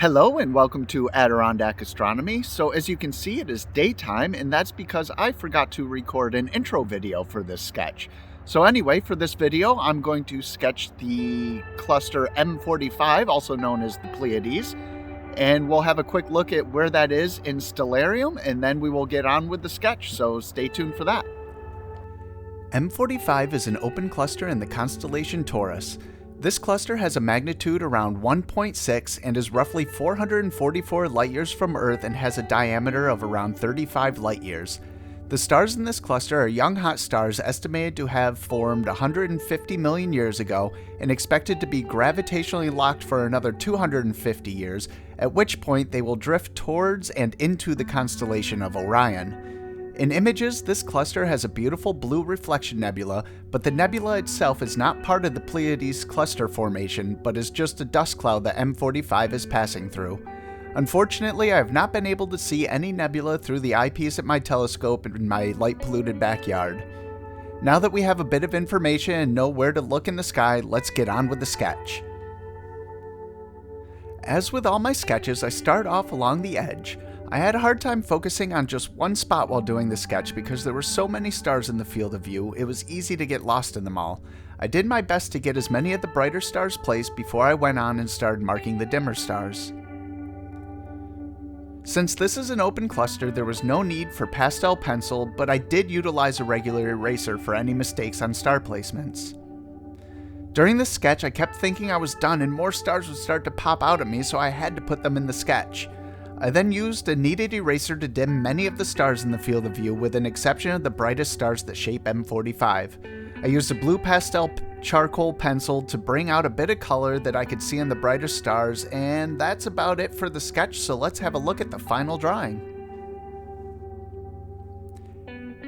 Hello and welcome to Adirondack Astronomy. So as you can see, it is daytime, and that's because I forgot to record an intro video for this sketch. So anyway, for this video, I'm going to sketch the cluster M45, also known as the Pleiades, and we'll have a quick look at where that is in Stellarium, and then we will get on with the sketch, so stay tuned for that. M45 is an open cluster in the constellation Taurus. This cluster has a magnitude around 1.6 and is roughly 444 light-years from Earth and has a diameter of around 35 light-years. The stars in this cluster are young hot stars estimated to have formed 150 million years ago and expected to be gravitationally locked for another 250 years, at which point they will drift towards and into the constellation of Orion. In images, this cluster has a beautiful blue reflection nebula, but the nebula itself is not part of the Pleiades cluster formation, but is just a dust cloud that M45 is passing through. Unfortunately, I have not been able to see any nebula through the eyepiece at my telescope in my light-polluted backyard. Now that we have a bit of information and know where to look in the sky, let's get on with the sketch. As with all my sketches, I start off along the edge. I had a hard time focusing on just one spot while doing the sketch because there were so many stars in the field of view, it was easy to get lost in them all. I did my best to get as many of the brighter stars placed before I went on and started marking the dimmer stars. Since this is an open cluster, there was no need for pastel pencil, but I did utilize a regular eraser for any mistakes on star placements. During the sketch, I kept thinking I was done and more stars would start to pop out at me, so I had to put them in the sketch. I then used a kneaded eraser to dim many of the stars in the field of view, with an exception of the brightest stars that shape M45. I used a blue pastel charcoal pencil to bring out a bit of color that I could see in the brightest stars, and that's about it for the sketch, so let's have a look at the final drawing.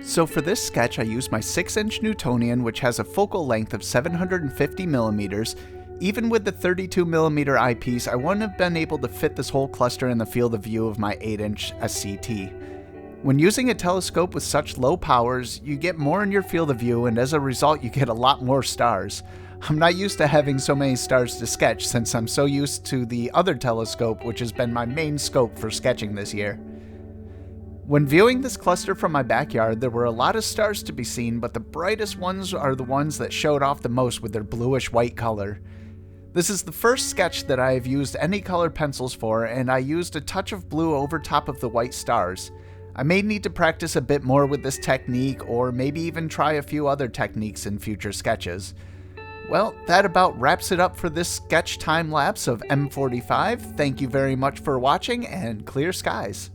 So for this sketch, I used my 6-inch Newtonian, which has a focal length of 750 millimeters. Even with the 32mm eyepiece, I wouldn't have been able to fit this whole cluster in the field of view of my 8-inch SCT. When using a telescope with such low powers, you get more in your field of view, and as a result you get a lot more stars. I'm not used to having so many stars to sketch since I'm so used to the other telescope, which has been my main scope for sketching this year. When viewing this cluster from my backyard, there were a lot of stars to be seen, but the brightest ones are the ones that showed off the most with their bluish-white color. This is the first sketch that I have used any color pencils for, and I used a touch of blue over top of the white stars. I may need to practice a bit more with this technique, or maybe even try a few other techniques in future sketches. Well, that about wraps it up for this sketch time lapse of M45. Thank you very much for watching, and clear skies.